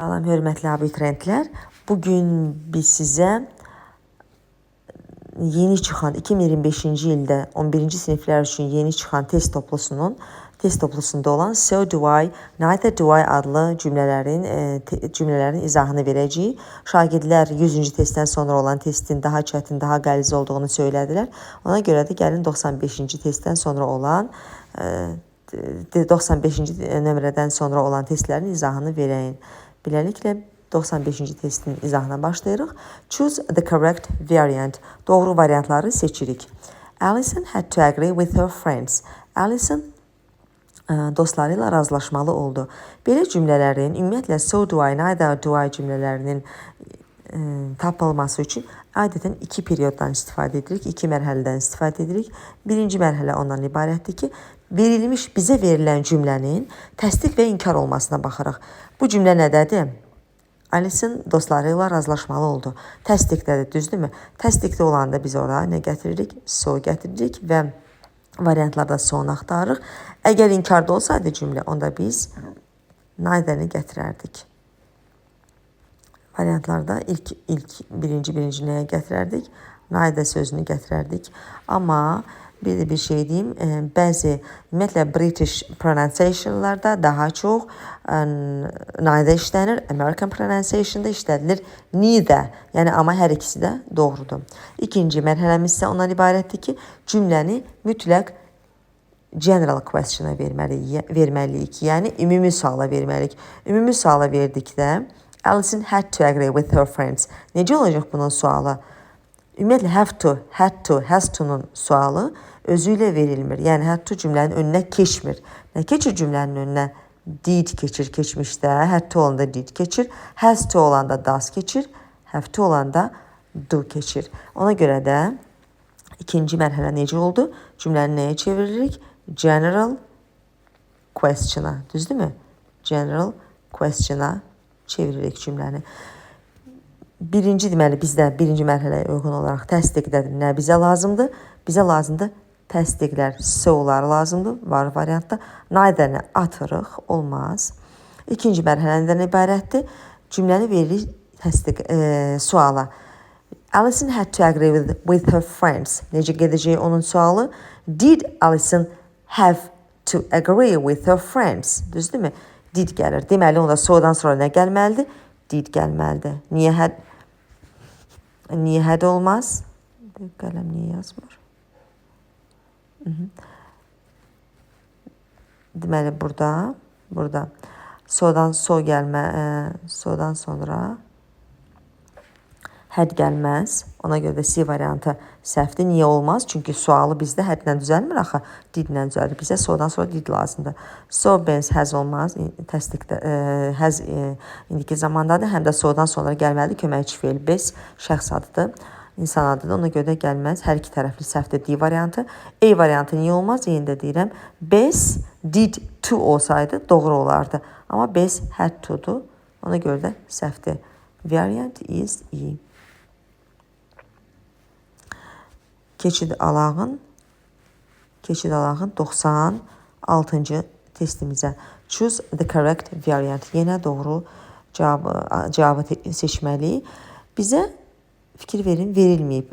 Salam, hörmətli abituriyentlər. Bugün biz sizə yeni çıxan 2025-ci ildə 11-ci siniflər üçün yeni çıxan test toplusunda olan So do I, Neither do I adlı cümlələrin izahını verəcəyik. Şagirdlər 100-cü testdən sonra olan testin daha çətin, daha qəliz olduğunu söylədilər. Ona görə də gəlin 95-ci testdən sonra olan 95-ci nömrədən sonra olan testlərin izahını verəyin. Beləliklə 95-ci testin izahına başlayırıq. Choose the correct variant. Doğru variantları seçirik. Alison had to agree with her friends. Alison dostları ilə razılaşmalı oldu. Belə cümlələrin, ümumiyyətlə so do I, neither do I cümlələrinin tapılması üçün adətən iki perioddan istifadə edirik, iki mərhələdən istifadə edirik. Birinci mərhələ ondan ibarətdir ki, bizə verilən cümlənin təsdiq və inkar olmasına baxırıq. Bu cümlə nədədir? Alison dostları ilə razılaşmalı oldu. Təsdiqdədir, düzdürmü? Təsdiqdə olanda biz oraya nə gətiririk? So gətiririk və variantlarda so'nu axtarırıq. Əgər inkarda olsaydı cümlə, onda biz neither'ni gətirərdik. Variantlarda birinci nəyə gətirərdik? Neither sözünü gətirərdik. Amma bir şey deyim, bəzi ümumiyyətlə British pronunciationlarda daha çox neither işlənir, American pronunciationda işlədilir neither, yəni amma hər ikisi də doğrudur. İkinci mərhələmiz isə ondan ibarətdir ki, cümləni mütləq general question'a verməliyik, yəni ümumi suala verməliyik. Ümumi suala verdikdə Alison had to agree with her friends. Necə olacaq bunun sualı? Ümumiyyətlə have to, had to, has to'nun sualı özü ilə verilmir. Yəni had to cümlənin önünə keçmir. Nə keçir cümlənin önünə? Did keçir keçmişdə, had to olanda did keçir, has to olanda does keçir, have to olanda do keçir. Ona görə də ikinci mərhələ necə oldu? Cümləni nəyə çeviririk? General question'a, düzdürmü? General question'a çeviririk cümləni. Deməli, bizdə birinci mərhələyə uyğun olaraq təsdiqdədir. Nə bizə lazımdır? Bizə lazımdır təsdiqlər, so'lar lazımdır, var variantda. Neither'ni atırıq, olmaz. İkinci mərhələdən ibarətdir. Cümləni veririk suala. Alison had to agree with her friends. Necə gedəcək onun sualı? Did Alison have to agree with her friends? Düzdürmü? Did gəlir. Deməli, onda so'dan sonra nə gəlməlidir? Did gəlməlidir. Niyə had olmaz? Qələm niyə yazmır? Deməli, burada so'dan sonra had gəlməz. Ona görə də C variantı səhvdir. Niyə olmaz? Çünki sualı bizdə hədlə düzəlmir axı. Didlə düzəlir. Bizə so'dan sonra did lazımdır. So, Benz, has olmaz. Təsdiqdə has indiki zamandadır. Həm də so'dan sonra gəlməlidir. Köməkçi fe'l. Bez şəxs adıdır. İnsan adıdır. Ona görə də gəlməz. Hər iki tərəfli səhvdir. D variantı. A variantı niyə olmaz? Yenə də deyirəm. Bez did to olsaydı doğru olardı. Amma bez had to'dur. Ona görə də səhvdir. Variant is E. Keçid alağın 96-cı testimizə. Choose the correct variant. Yenə doğru cavabı seçməliyik. Bizə fikir verin, verilməyib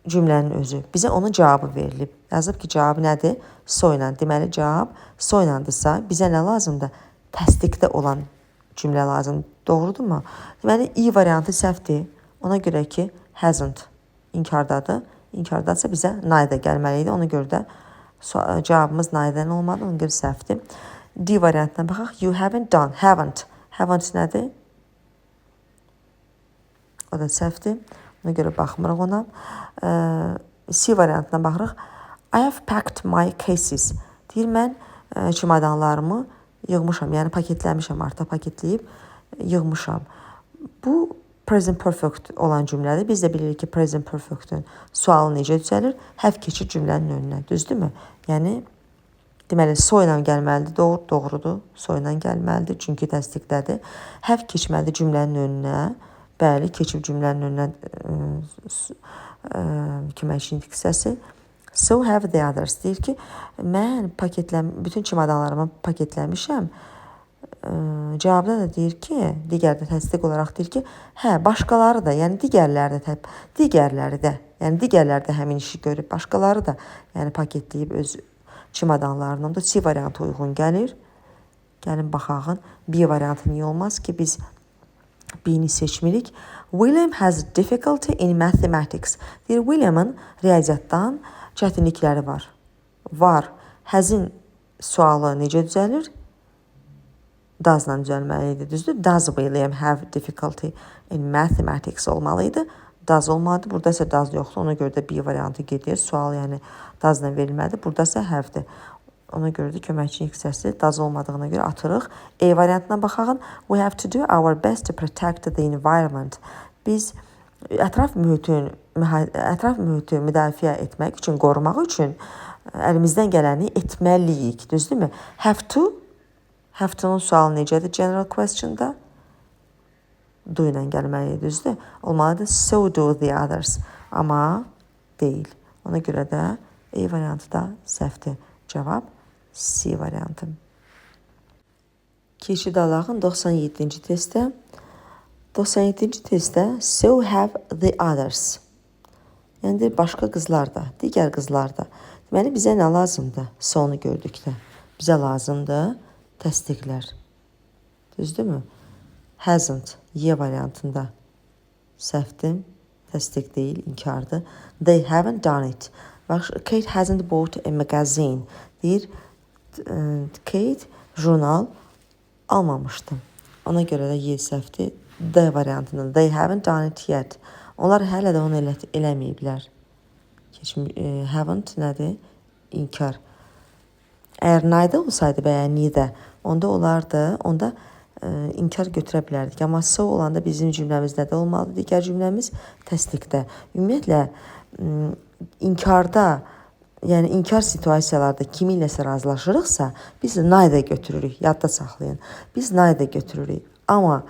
cümlənin özü. Bizə onun cavabı verilib. Yazıb ki, cavabı nədir? So ilə. Deməli, cavab so iləndirsə, bizə nə lazımdır? Təsdiqdə olan cümlə lazımdır. Doğrudurmu? Deməli, E variantı səhvdir. Ona görə ki, hasn't inkardadır. İnkardadsa bizə neither gəlməli idi. Ona görə də cavabımız neither'ın olmadı. Ona görə səhvdir. D variantına baxaq. You haven't done. Haven't. Haven't nədir? O da səhvdir. Ona görə baxmırıq ona. C variantına baxırıq. I have packed my cases. Deyir, mən çimadanlarımı yığmışam. Yəni paketləmişəm, artıq paketləyib yığmışam. Bu present perfect olan cümlədir. Biz də bilirik ki, present perfect'ün sualı necə düzəlir? Have keçir cümlənin önünə. Düzdürmü? Yəni, deməli, so ilə gəlməlidir. Doğrudur. So ilə gəlməlidir. Çünki təsdiqdədir. Have keçməlidir cümlənin önünə. Bəli, keçib cümlənin önünə köməkçi diksiyası. So have the others. Deyir ki, mən bütün çimadanlarımı paketləmişəm. cavabda da deyir ki, digər də təsdiq olaraq deyir ki, hə, başqaları da, yəni digərləri də həmin işi görüb, başqaları da, yəni paketləyib öz çimadanlarını. Onda C variantı uyğun gəlir. Gəlin baxağın, B variantı niyə olmaz ki, biz B-ni seçmirik. William has difficulty in mathematics. Deyir, William'ın riyaziyyatdan çətinlikləri var. Var. Has'in sualı necə düzəlir? Does-la düzəlməli idi, düzdür? Does William have difficulty in mathematics olmalıydı. Does olmadı. Burada isə does yoxdur. Ona görə də B variantı gedir. Sual yəni does-la verilmədi. Burada isə have-dir. Ona görə də köməkçi hissəsi does olmadığına görə atırıq. E variantına baxağın. We have to do our best to protect the environment. Biz ətraf mühiti müdafiə etmək üçün, qorumaq üçün əlimizdən gələni etməliyik. Düzdürmü? Have to. Have to-nun sualı necədir general question-da? Do ilə gəlməlidir, düzdür? Olmalıdır. So do the others. Amma deyil. Ona görə də E variantı da səhvdir. Cavab C variantı. Keçid alağın 97-ci testdə. 97-ci testdə so have the others. Yəni başqa qızlar da, digər qızlar da. Deməli bizə nə lazımdır? So-nu gördükdə. Bizə lazımdır təsdiqlər. Düzdürmü? Hasn't, Y variantında səhvdir. Təsdiq deyil, inkardır. They haven't done it. Bax, Kate hasn't bought a magazine. Deyir, Kate jurnal almamışdı. Ona görə də Y səhvdir. D variantında. They haven't done it yet. Onlar hələ də onu eləməyiblər. Haven't nədir? İnkar. Əgər neither olsaydı bəyən neither, onda olardı, onda inkar götürə bilərdik. Amma so olanda bizim cümləmiz nədə olmalıdır? Digər cümləmiz təsdiqdə. Ümumiyyətlə, inkarda, yəni inkar situasiyalarda kimi iləsə razılaşırıqsa, biz neither götürürük, yadda saxlayın. Biz neither götürürük. Amma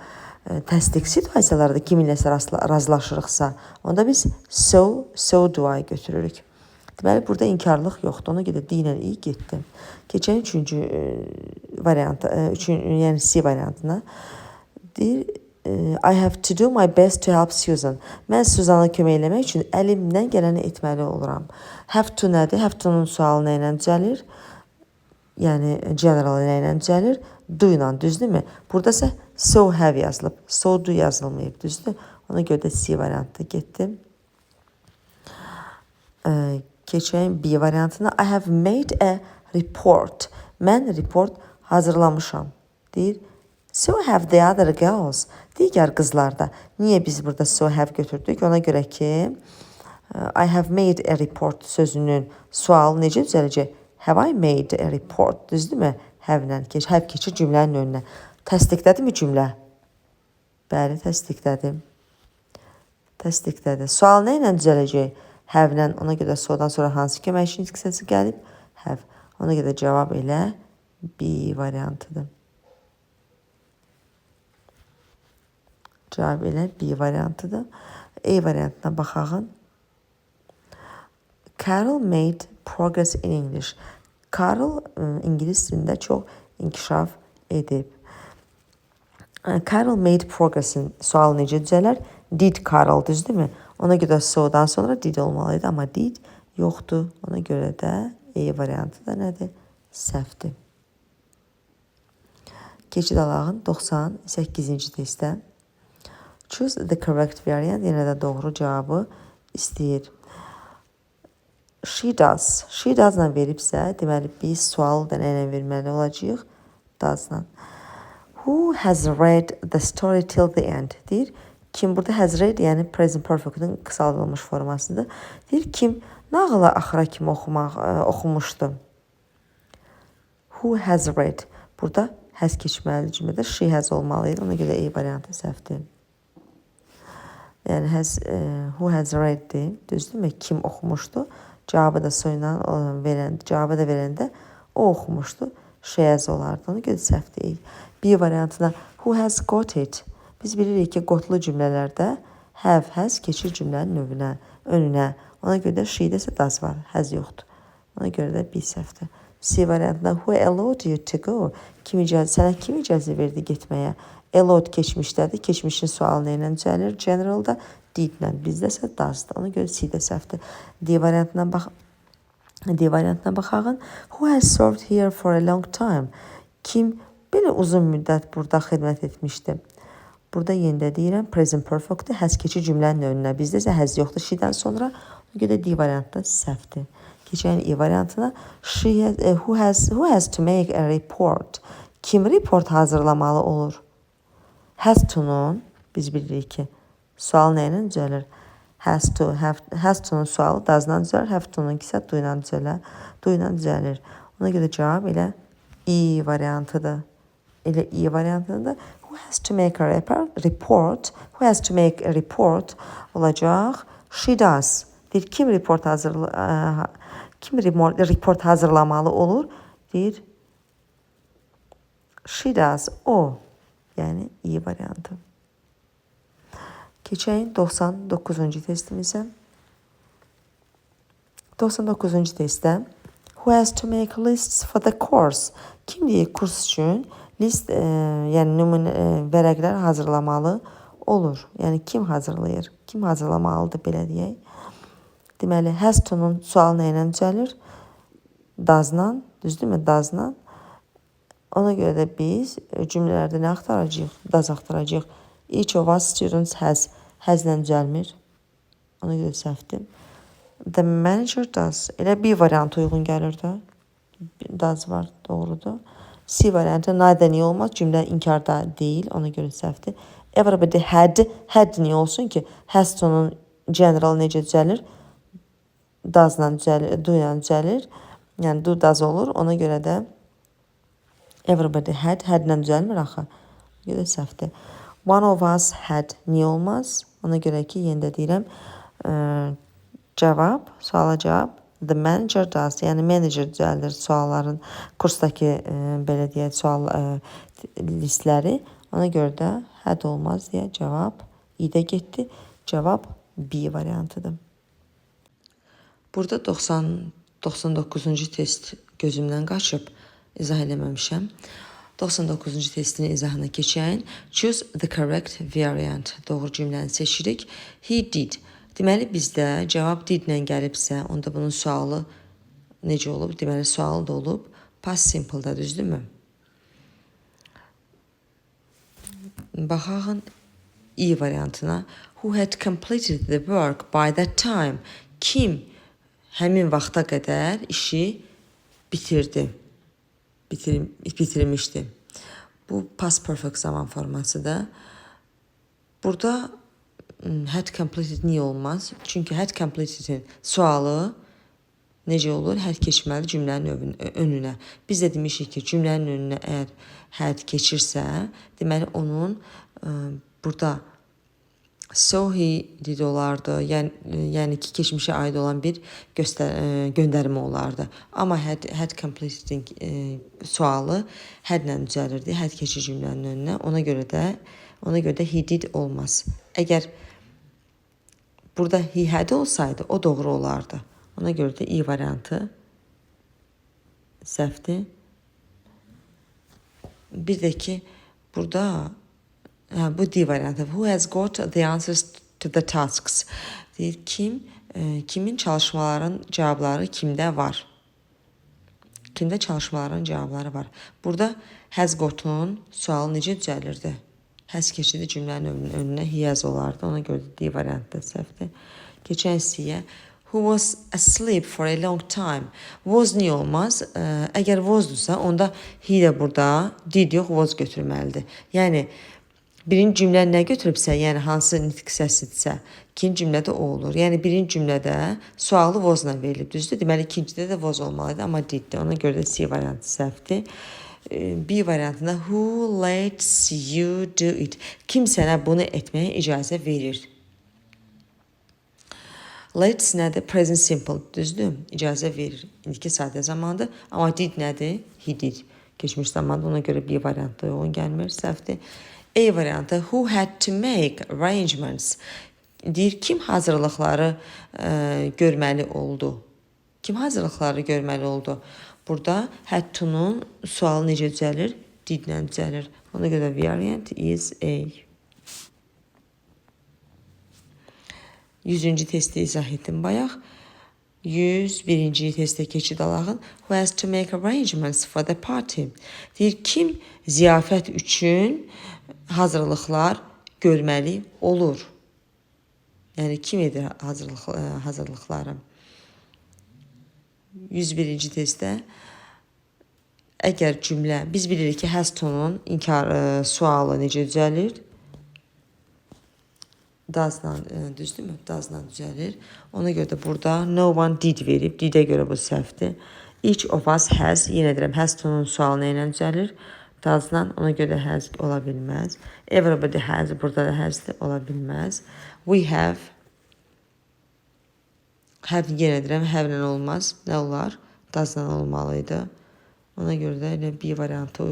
təsdiq situasiyalarda kimi iləsə razılaşırıqsa, onda biz so do I götürürük. Deməli, burada inkarlıq yoxdur. Ona görə D ilə I getdim. Keçən üçüncü variantı, yəni C variantına. Deyir, I have to do my best to help Susan. Mən Suzana kömək eləmək üçün əlimdən gələni etməli oluram. Have to nədir? Have to-nun sualı nə ilə düzəlir? Yəni, general nə ilə düzəlir? Do ilə, düzdürmü? Burada isə so have yazılıb. So do yazılmayıb, düzdür? Ona görə də C variantı getdim. Keçəyim B variantına. I have made a report. Mən report hazırlamışam. Deyir, so have the other girls. Digər qızlar da. Niyə biz burada so have götürdük? Ona görə ki, I have made a report sözünün sualı necə düzələcək? Have I made a report? Düzdürmü? Have-lə have keçir cümlənin önünə. Təsdiqdədirmi cümlə? Bəli, təsdiqdədir. Təsdiqdədir. Sual nə ilə düzələcək? Have-lə, ona görə so-dan sonra hansı köməkçinin hissəsi gəlib? Have. Ona görə cavab elə B variantıdır. Cavab elə B variantıdır. E variantına baxağın. Carol made progress in English. Carol İngilis dilində çox inkişaf edib. Carol made progress-in sualı necə düzələr? Did Carol, düzdürmü? Ona görə so-dan sonra did olmalıydı, amma did yoxdur. Ona görə də E variantı da nədir? Səhvdir. Keçid alağın 98-ci testdə. Choose the correct variant. Yenə də doğru cavabı istəyir. She does. She does-la veribsə, deməli biz sualı da nə ilə verməli olacağıq? Does-la. Who has read the story till the end? Deyir. Kim burada has read, yəni present perfect-ün qısaldılmış formasıdır. Deyir, kim nağıla axıra kimi oxumuşdu? Who has read? Burada has keçməli cümlədə she has olmalıydı. Ona görə E variantı səhvdir. Yəni who has read-dir. Düzdürmü? Kim oxumuşdu? Cavabı da soyla cavabı da verəndə o oxumuşdu. She has olardı. Ona görə səhvdir. B variantına who has got it? Biz bilirik ki, qotlu cümlələrdə have, has keçir cümlənin önünə. Ona görə də she-də isə does var, has yoxdur. Ona görə də B səhvdir. C variantında who allowed you to go? Sənə kim icazə verdi getməyə? Allowed keçmişdədir. Keçmişin sualı ilə düzəlir. Generalda did-lə. Bizdə isə does-dır. Ona görə C də səhvdir. D variantına baxağın. Who has served here for a long time? Kim belə uzun müddət burada xidmət etmişdi? Burada yenə deyirəm present perfect-dir. Has keçir cümlənin önünə. Bizdə isə has yoxdur she-dən sonra. Ona görə D variantı səhvdir. Keçən E variantına who has to make a report? Kim report hazırlamalı olur? Has to'nun biz bilirik ki sual nə ilə düzəlir? Has to'nun sualı does-dan düzəlir. Have to'nun isə do ilə düzəlir. Ona görə cavab elə E variantıdır. Elə E variantında who has to make a report? Who has to make a report olacaq? She does. Deyir kim report hazırlamalı olur? Deyir she does. O. Yəni E variantı. Keçək 99-cu testimizə. 99-cu testdə who has to make lists for the course? Kim deyir kurs üçün list, yəni nümunə vərəqlər hazırlamalı olur. Yəni kim hazırlayır? Kim hazırlamalıdır belə deyək. Deməli, has to'nun sualı nə ilə düzəlir? Does-la, düzdürmü? Does-la. Ona görə də biz cümlələrdə nə axtaracağıq? Does axtaracağıq. Each of us students has-lə düzəlmir. Ona görə səhvdir. The manager does. Elə bir variant uyğun gəlir də. Does var, doğrudur. C variantı neither niyə olmaz? Cümlə inkarda deyil. Ona görə səhvdir. Everybody had niyə olsun ki? Has to'nun general necə düzəlir? Does-la düzəlir, do-la düzəlir. Yəni do does olur. Ona görə də everybody had-lə düzəlmir axı. Ona görə səhvdir. One of us had niyə olmaz? Ona görə ki, yenə də deyirəm, suala cavab the manager does. Yəni manager düzəldir sualların, kursdakı belə deyək, sual listləri. Ona görə də had olmaz deyə cavab İ-də getdi. Cavab B variantıdır. Burada 99-cu test gözümdən qaçıb, izah eləməmişəm. 99-cu testin izahına keçək. Choose the correct variant. Doğru cümləni seçirik. He did. Deməli, bizdə cavab did-lə gəlibsə, onda bunun sualı necə olub? Deməli, sualı da olub. Past simple-da, düzdürmü? Baxağın E variantına. Who had completed the work by that time? Kim həmin vaxta qədər işi bitirmişdi. Bu past perfect zaman formasıdır. Burada had completed niyə olmaz? Çünki had completed'in sualı necə olur? Had keçməli cümlənin önünə. Biz də demişik ki, cümlənin önünə əgər had keçirsə, deməli onun burada so he did olardı. Yəni ki, keçmişə aid olan bir göndərmə olardı. Amma had completed'in sualı had-lə düzəlirdi. Had keçir cümlənin önünə. Ona görə də he did olmaz. Əgər burada he had olsaydı, o doğru olardı. Ona görə də E variantı səhvdir. Bir də ki, burada bu D variantı. Who has got the answers to the tasks? Deyir, kimin çalışmaların cavabları kimdə var? Kimdə çalışmaların cavabları var? Burada has got-un sualı necə düzəlirdi? Has keçidi cümlənin önünə he has olardı. Ona görə də D variantı səhvdir. Keçən C-yə. Who was asleep for a long time? Was niyə olmaz? Əgər wasdursa, onda he də burada did yox, was götürməlidir. Yəni, birinci cümlə nə götürübsə, yəni hansı nitq səsidirsə, ikinci cümlədə o olur. Yəni birinci cümlədə sualı was-la verilib, düzdür? Deməli ikincidə də was olmalıdır, amma did-dir. Ona görə də C variantı səhvdir. B variantında who lets you do it? Kim sənə bunu etməyə icazə verir? Lets nədir? Present simple, düzdür? İcazə verir. İndiki sadə zamandır. Amma did nədir? He did. Keçmiş zamanda, ona görə B variantı uyğun gəlmir, səhvdir. A variantı who had to make arrangements? Deyir, kim hazırlıqları görməli oldu? Kim hazırlıqları görməli oldu? Burada had to-nun sualı necə düzəlir? Did-lə düzəlir. Ona görə variant is A. 100-cü testi izah etdim bayaq. 101-ci testə keçid alağın. Who has to make arrangements for the party? Deyir, kim ziyafət üçün hazırlıqlar görməli olur? Yəni, kim edir hazırlıqları? 101-ci testdə əgər cümlə, biz bilirik ki, has to-nun sualı necə düzəlir? Does-la, düzdürmü? Does-la düzəlir. Ona görə də burada no one did verib. Did-ə görə bu səhvdir. Each of us has, yenə deyirəm, has to-nun sualı nə ilə düzəlir? Does-la, ona görə də has ola bilməz. Everybody has, burada da has ola bilməz. We have yenə deyirəm, have-lə olmaz. Nə olar? Does-la olmalıydı. Ona görə də elə B variantı,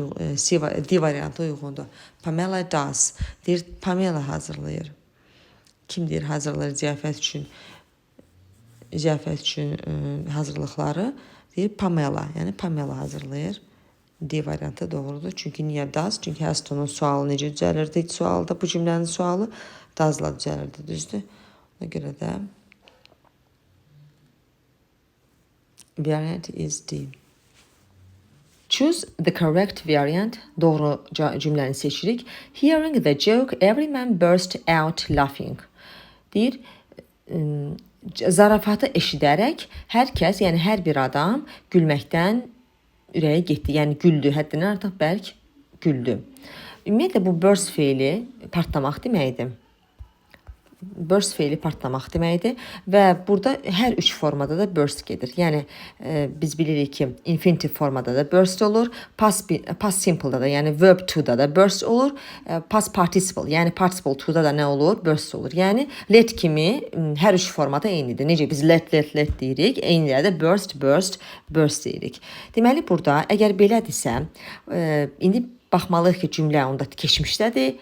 D variantı uyğundur. Pamela does. Deyir, Pamela hazırlayır. Kim deyir hazırlayır ziyafət üçün hazırlıqları? Deyir Pamela, yəni Pamela hazırlayır. D variantı doğrudur. Çünki niyə does? Çünki has to-nun sualı necə düzəlirdi? Sualda bu cümlənin sualı does-la düzəlirdi, düzdür? Ona görə də variant is D. Choose the correct variant. Doğru cümləni seçirik. Hearing the joke, every man burst out laughing. Deyir, zarafatı eşidərək hər kəs, yəni hər bir adam gülməkdən ürəyə getdi. Yəni güldü, həddindən artıq bərk güldü. Ümumiyyətlə bu burst feili partlamaq deməkdir. Burst feili partlamaq deməkdir və burada hər üç formada da burst gedir. Yəni biz bilirik ki, infinitive formada da burst olur, past simple-da da, yəni verb to-da da burst olur, past participle, yəni participle to-da da nə olur? Burst olur. Yəni let kimi hər üç formada eynidir. Necə biz let deyirik, eynilə də burst deyirik. Deməli burada əgər belədirsə, indi baxmalıyıq ki, cümlə onda keçmişdədir.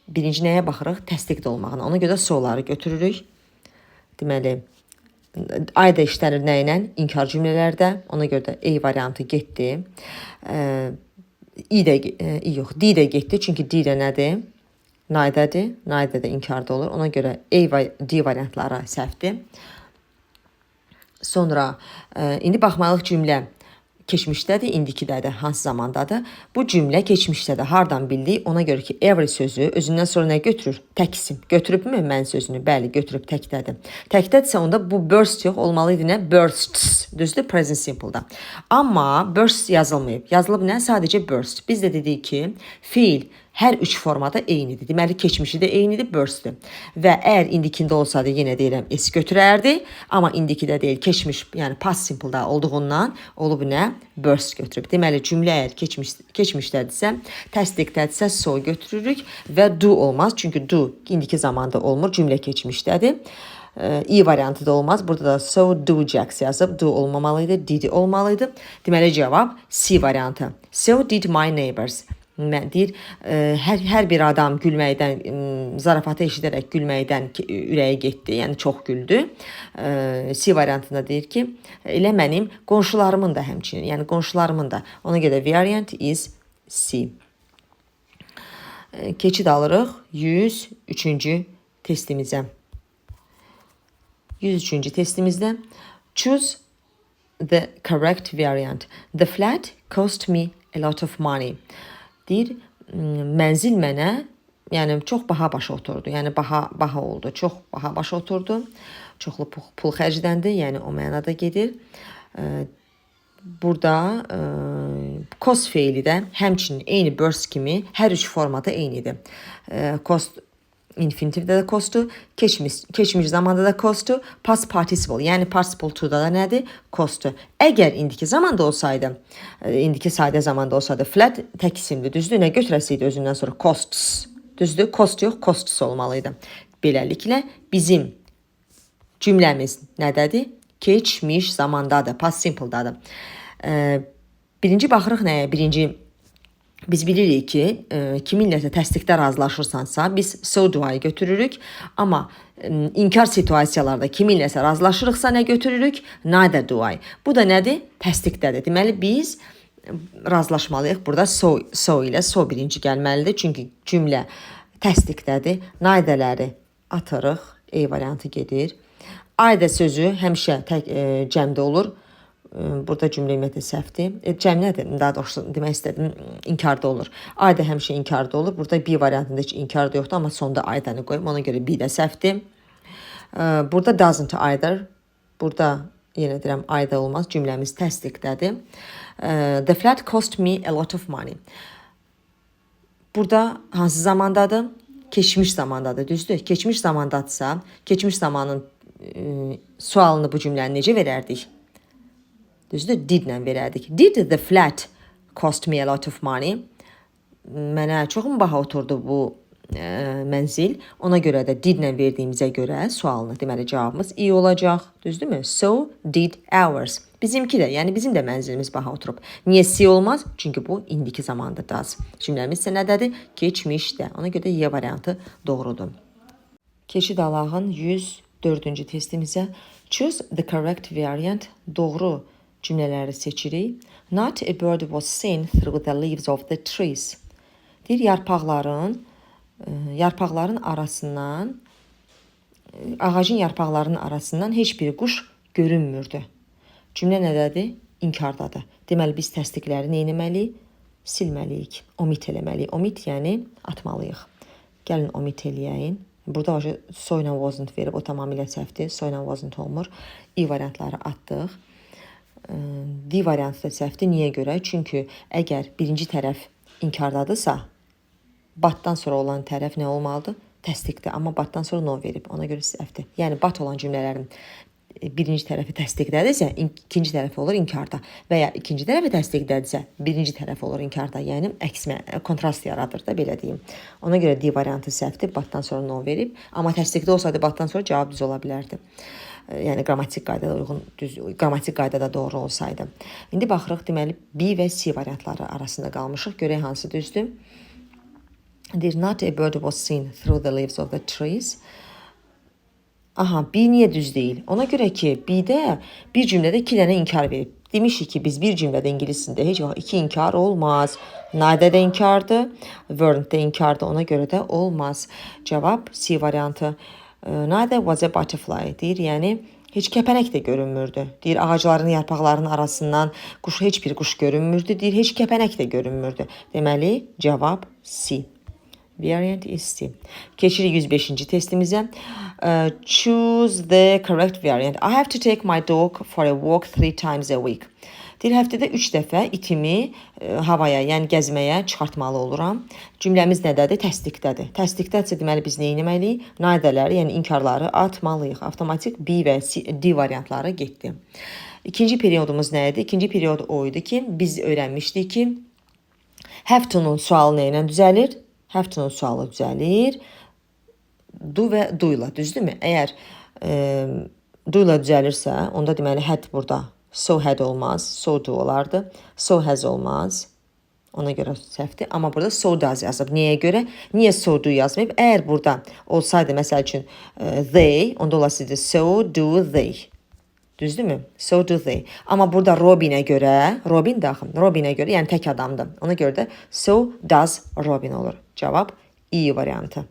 Birinci nəyə baxırıq? Təsdiqdə olmağına. Ona görə so-ları götürürük. Deməli, ayda işlənir nə ilə? İnkar cümlələrdə. Ona görə də A variantı getdi. D də getdi. Çünki D də nədir? Naydədir. Naydə də inkarda olur. Ona görə A və D variantları səhvdir. Sonra, indi baxmalıyıq cümlə keçmişdədir, indikidədir, hansı zamandadır. Bu cümlə keçmişdədir. Hardan bildik? Ona görə ki, every sözü özündən sonra nə götürür? Təkisim. Götürübmü mən sözünü? Bəli, götürüb təkdədir. Təkdədirsə onda bu burst yox, olmalıydı nə? Bursts. Düzdür? Present simple-da. Amma burst yazılmayıb. Yazılıb nə? Sadəcə burst. Biz də dedik ki, fiil hər üç formada eynidir. Deməli, keçmişi də eynidir, burstdir. Və əgər indikində olsaydı, yenə deyirəm, S götürərdi. Amma indikidə deyil, keçmiş, yəni past simple-da olduğundan olub nə? Burst götürüb. Deməli, cümlə əgər keçmişdədirsə, təsdiqdədirsə, so götürürük və do olmaz. Çünki do indiki zamanda olmur, cümlə keçmişdədir. E variantı da olmaz. Burada da so dojax yazıb, do olmamalıydı, did olmalıydı. Deməli, cavab C variantı. So did my neighbors. Deyir, hər bir adam gülməkdən, zarafatı eşidərək gülməkdən ürəyə getdi, yəni çox güldü. C variantında deyir ki, elə mənim qonşularımın da həmçinin, yəni qonşularımın da. Ona görə variant is C. Keçid alırıq 103-cü testimizə. 103-cü testimizdə choose the correct variant. The flat cost me a lot of money. Deyir, mənzil mənə, yəni çox baha başa oturdu. Yəni baha oldu, çox baha başa oturdu. Çoxlu pul xərcləndi, yəni o mənada gedir. Burada cost feili də həmçinin eyni burst kimi hər üç formada eynidir. Cost infinitivdə də costdur, keçmiş zamanda da costdur, past participle, yəni participle to-da da nədir? Costdur. Əgər indiki zamanda olsaydı, indiki sadə zamanda olsaydı, flat tək isimli, düzdür? Nə götürəsiydi özündən sonra? Costs. Düzdür? Cost yox, costs olmalıydı. Beləliklə, bizim cümləmiz nədədir? Keçmiş zamandadır, past simple-dadır. Birinci baxırıq nəyə? Birinci Biz bilirik ki, kiminləsə təsdiqdə razılaşırsansa, biz so do-yu götürürük, amma inkar situasiyalarda kiminləsə razılaşırıqsa nə götürürük? Neither do-I. Bu da nədir? Təsdiqdədir. Deməli biz razılaşmalıyıq. Burada so ilə so birinci gəlməlidir. Çünki cümlə təsdiqdədir. Neitherləri atırıq. E variantı gedir. Either sözü həmişə cəmdə olur. Burada cümlə ümumiyyətlə səhvdir. Cəm nədir? Daha doğrusu demək istədim, inkarda olur. Ayda həmişə inkarda olur. Burada B variantında heç inkarda yoxdur, amma sonda aydanı qoyum. Ona görə B də səhvdir. Burada doesn't either. Burada yenə deyirəm ayda olmaz. Cümləmiz təsdiqdədir. The flat cost me a lot of money. Burada hansı zamandadır? Keçmiş zamandadır, düzdür? Keçmiş zamandadırsa, keçmiş zamanın sualını bu cümləni necə verərdik? Düzdür? Did-lə verərdik. Did the flat cost me a lot of money? Mənə çox mu baha oturdu bu mənzil? Ona görə də did-lə verdiyimizə görə sualına deməli cavabımız i olacaq. Düzdürmü? So did ours. Bizimki də, yəni bizim də mənzilimiz baha oturub. Niyə si olmaz? Çünki bu indiki zamanda does. Cümləmiz isə nədədir? Keçmişdə. Ona görə də Y variantı doğrudur. Keçid alağın 104-cü testimizə choose the correct variant. Doğru cümlələri seçirik. Not a bird was seen through the leaves of the trees. Deyir, yarpaqların arasından, ağacın yarpaqlarının arasından heç bir quş görünmürdü. Cümlə nədədir? İnkardadır. Deməli, biz təsdiqləri nə etməliyik? Silməliyik, omit eləməliyik. Omit yəni atmalıyıq. Gəlin omit eləyəyin. Burada so ilə wasn't verib, o tamamilə səhvdir. So ilə wasn't olmur. I variantları atdıq. D variantı da səhvdir. Niyə görə? Çünki əgər birinci tərəf inkardadırsa, batdan sonra olan tərəf nə olmalıdır? Təsdiqdir. Amma batdan sonra no verib. Ona görə səhvdir. Yəni bat olan cümlələrin birinci tərəfi təsdiqdədirsə, ikinci tərəfi olur inkarda. Və ya ikinci tərəfi təsdiqdədirsə, birinci tərəf olur inkarda. Yəni kontrast yaradır da, belə deyim. Ona görə D variantı səhvdir. Batdan sonra no verib. Amma təsdiqdə olsaydı batdan sonra cavab düz ola bilərdi. Yəni qrammatik qaydada uyğun, qrammatik qaydada doğru olsaydı. İndi baxırıq, deməli B və C variantları arasında qalmışıq. Görək hansı düzdür. Deyir, not a bird was seen through the leaves of the trees. Aha, B niyə düz deyil? Ona görə ki, B-də bir cümlədə 2 dənə inkar verib. Demişik ki, biz bir cümlədə ingilisində heç vaxt 2 inkar olmaz. Neither də inkardır, weren't də inkardır. Ona görə də olmaz. Cavab C variantı. Neither was a butterfly. Deyir, yəni heç kəpənək də görünmürdü. Deyir, ağacların, yarpaqlarının arasından heç bir quş görünmürdü. Deyir, heç kəpənək də görünmürdü. Deməli, cavab C. Variant is C. Keçirik 105-ci testimizə. Choose the correct variant. I have to take my dog for a walk 3 times a week. Deyir, həftədə 3 dəfə itimi havaya, yəni gəzməyə çıxartmalı oluram. Cümləmiz nədədir? Təsdiqdədir. Təsdiqdədirsə, deməli biz nə etməliyik? Neitherləri, yəni inkarları atmalıyıq. Avtomatik B və D variantları getdi. İkinci periodumuz nə idi? İkinci period o idi ki, biz öyrənmişdik ki, have to-nun sualı nə ilə düzəlir? Have to-nun sualı düzəlir. Do və do ilə, düzdürmü? Əgər do ilə düzəlirsə, onda deməli had burada. So had olmaz, so do olardı. So has olmaz. Ona görə səhvdir. Amma burada so does yazıb. Niyə görə? Niyə so do yazmayıb? Əgər burada olsaydı, məsəl üçün they, onda olasıydı so do they. Düzdürmü? So do they. Amma burada Robinə görə, Robinə görə, yəni tək adamdır. Ona görə də so does Robin olur. Cavab E variantı.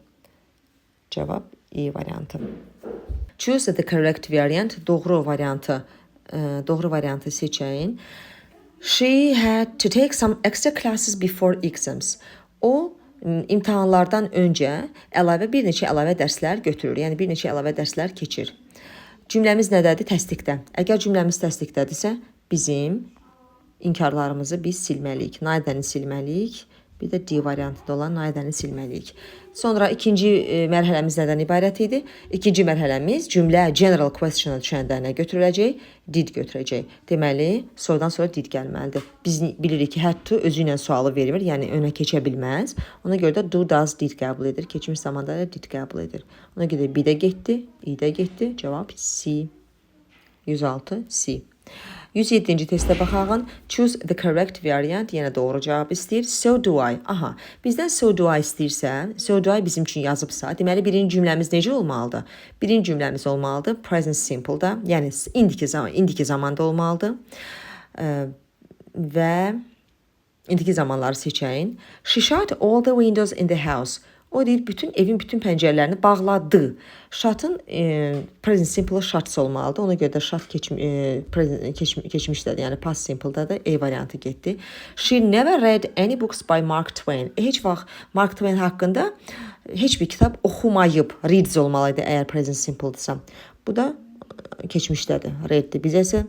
Cavab E variantı. Choose the correct variant. Doğru variantı seçəyin. She had to take some extra classes before exams. O imtahanlardan öncə bir neçə əlavə dərslər götürür. Yəni bir neçə əlavə dərslər keçir. Cümləmiz nədədir? Təsdiqdə. Əgər cümləmiz təsdiqdədirsə, bizim inkarlarımızı biz silməliyik. Neither'ni silməliyik. Bir də D variantında olan neither'ni silməliyik. Sonra ikinci mərhələmiz nədən ibarət idi? İkinci mərhələmiz cümlə general question-a düşəndə nə götürüləcək? Did götürəcək. Deməli, sorudan sonra did gəlməlidir. Biz bilirik ki, had to özü ilə sualı vermir, yəni önə keçə bilməz. Ona görə də do, does, did qəbul edir. Keçmiş zamanda da did qəbul edir. Ona görə də B də getdi, I də getdi. Cavab C. 106 C. 107-ci testə baxağın. Choose the correct variant. Yəni doğru cavab istəyir. So do I. Aha, bizdən so do I istəyirsə, so do I bizim üçün yazıbsa, deməli birinci cümləmiz necə olmalıdır? Birinci cümləmiz olmalıdır present simple-da, yəni indiki zamanda olmalıdır. Və indiki zamanları seçəyin. She shut all the windows in the house. O deyir, evin bütün pəncərələrini bağladı. Shut'ın present simple shuts olmalıdır. Ona görə də shut keçmişdədir. Yəni past simple'da da A variantı getdi. She never read any books by Mark Twain. Heç vaxt Mark Twain haqqında heç bir kitab oxumayıb. Reads olmalıydı əgər present simple'dırsa. Bu da keçmişdədir. Read'dir. Bizə isə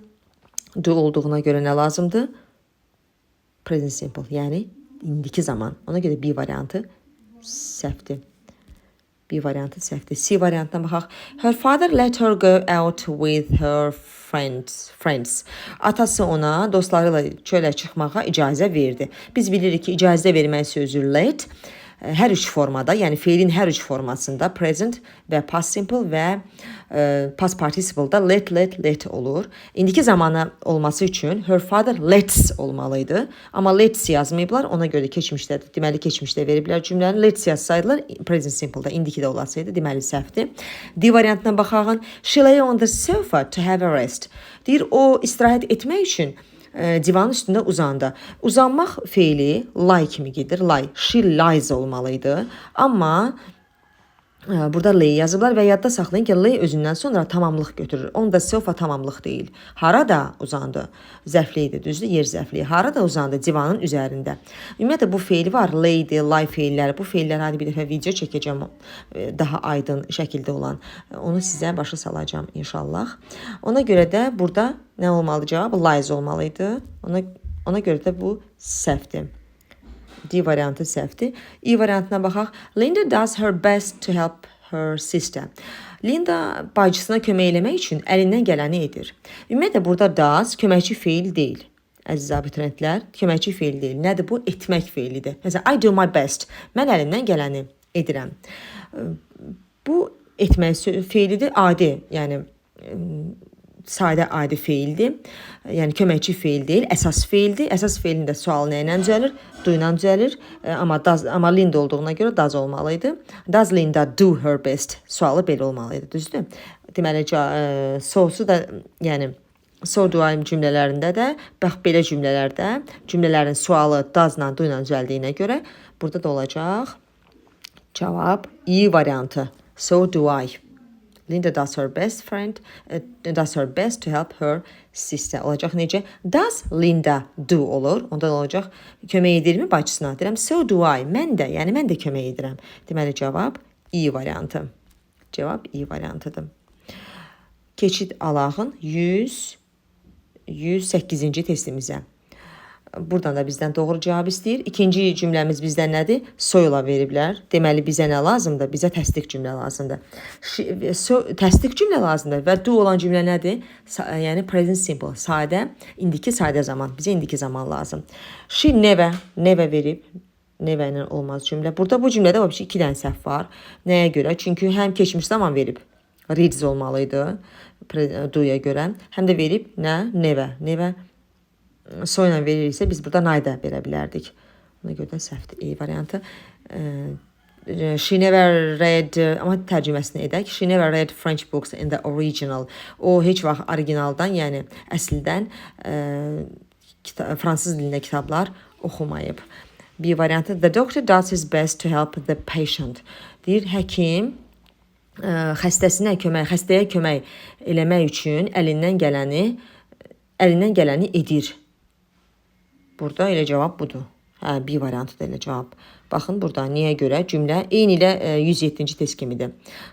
do olduğuna görə nə lazımdır? Present simple. Yəni indiki zaman. Ona görə B variantı səhvdir. B variantı səhvdir. C variantına baxaq. Her father let her go out with her friends. Atası ona dostlarıyla çölə çıxmağa icazə verdi. Biz bilirik ki, icazə vermək sözü let hər üç formada, yəni feilin hər üç formasında present və past simple və past participle-da let olur. İndiki zamanı olması üçün her father lets olmalıydı. Amma lets yazmayıblar, ona görə keçmişdədir. Deməli keçmişdə veriblər cümləni. Lets yazsaydılar present simple-da indiki də olasaydı, deməli səhvdir. D variantına baxağın. She lay on the sofa to have a rest. Deyir, o istirahət etmək üçün divanın üstündə uzandı. Uzanmaq feili lie kimi gedir. Lie. She lies olmalıydı. Amma burada lay yazıblar və yadda saxlayın ki, lay özündən sonra tamamlıq götürür. Onda sofa tamamlıq deyil. Harada uzandı? Zərfli idi, düzdür? Yer zərfli. Harada uzandı? Divanın üzərində. Ümumiyyətlə bu feili var. Lay'di, lie feilləri. Bu feilləri hadi bir dəfə video çəkəcəm daha aydın şəkildə olan. Onu sizə başa salacağım inşallah. Ona görə də burada nə olmalı cavab? Lies olmalıydı. Ona görə də bu səhvdir. D variantı səhvdir. E variantına baxaq. Linda does her best to help her sister. Linda bacısına kömək eləmək üçün əlindən gələni edir. Ümumiyyətlə burada does köməkçi feil deyil. Əziz abituriyentlər, köməkçi feil deyil. Nədir bu? Etmək feilidir. Məsələn, I do my best. Mən əlimdən gələni edirəm. Bu etmək feilidir, adi, yəni sadə adi feildir. Yəni köməkçi feil deyil, əsas feildir. Əsas feilin də sualı nə ilə düzəlir? Do ilə düzəlir. Amma Linda olduğuna görə does olmalıydı. Does Linda do her best? Sualı belə olmalıydı, düzdür? Deməli, so'su da, yəni so do I cümlələrində də, bax belə cümlələrdə cümlələrin sualı does-la, do ilə düzəldiyinə görə burada da olacaq cavab E variantı. So do I. Linda does her best to help her sister. Olacaq necə? Does Linda do olur. Onda olacaq kömək edirmi bacısına? Deyirəm so do I. Mən də, yəni mən də kömək edirəm. Deməli cavab E variantı. Cavab E variantıdır. Keçid alağın 108-ci testimizə. Buradan da bizdən doğru cavab istəyir. İkinci cümləmiz bizdən nədir? Soyla veriblər. Deməli, bizə nə lazımdır? Bizə təsdiq cümlə lazımdır. Təsdiq cümlə lazımdır və do olan cümlə nədir? Yəni present simple, sadə, indiki sadə zaman. Bizə indiki zaman lazım. She never verib. Never ilə olmaz cümlə. Burada bu cümlədə iki dənə səhv var. Nəyə görə? Çünki həm keçmiş zaman verib. Reads olmalıydı do'ya görə. Həm də verib nə? Never. Soyla verirsə biz burada nayda verə bilərdik. Ona görə də səhvdir. E variantı. She never read, amma tərcüməsini edək. She never read French books in the original. O heç vaxt originaldan, yəni əsldən fransız dilində kitablar oxumayıb. B variantı. The doctor does his best to help the patient. Deyir, həkim xəstəyə kömək eləmək üçün əlindən gələni edir. Burada elə cavab budur. B variantı da elə cavab. Baxın burada niyə görə cümlə eyni ilə 107-ci test kimidir.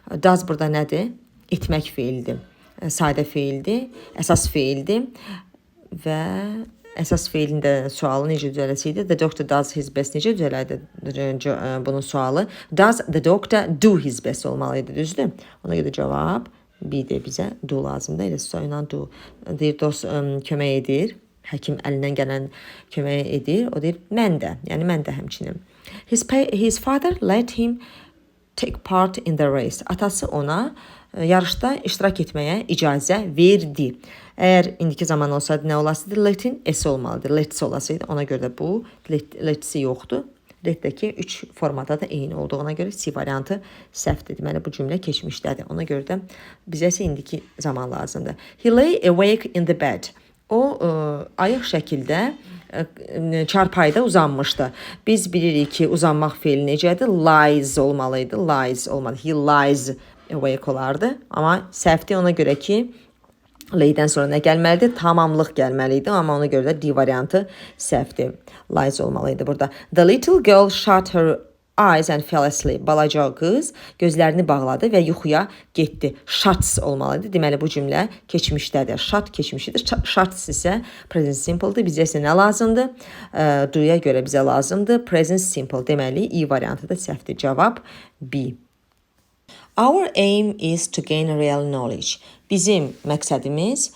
Does burada nədir? Etmək feilidir. Sadə feildir, əsas feildir və əsas feilin də sualı necə düzələcəkdir? The doctor does his best necə düzələrdi bunun sualı? Does the doctor do his best olmalıydı, düzdür? Ona görə cavab B-dir, bizə do lazımdır. Elə soyla do. Deyir, dost kömək edir. Həkim əlindən gələn kömək edir. O deyir, mən də həmçinin. His father let him take part in the race. Atası ona yarışda iştirak etməyə icazə verdi. Əgər indiki zaman olsaydı nə olasıydı? Let'in S olmalıdır. Let's olasıydı. Ona görə də bu let'si yoxdur. Let'dəki 3 formada da eyni olduğuna görə C variantı səhvdir. Deməli bu cümlə keçmişdədir. Ona görə də bizə isə indiki zaman lazımdır. He lay awake in the bed. O ayıq şəkildə çarpayda uzanmışdı. Biz bilirik ki, uzanmaq feili necədir? Lies olmalıydı. Lies olmalı. He lies awake olardı. Amma səhvdir ona görə ki, lay'dən sonra nə gəlməlidir? Tamamlıq gəlməliydi. Amma ona görə də D variantı səhvdir. Lies olmalıydı burada. The little girl shut her eyes and fell asleep. Balaca qız gözlərini bağladı və yuxuya getdi. Shuts olmalıdır. Deməli bu cümlə keçmişdədir. Shut keçmişidir. Shuts isə present simple'dır. Bizə isə nə lazımdır? Do'ya görə bizə lazımdır. Present simple. Deməli E variantı da səhvdir. Cavab B. Our aim is to gain real knowledge. Bizim məqsədimiz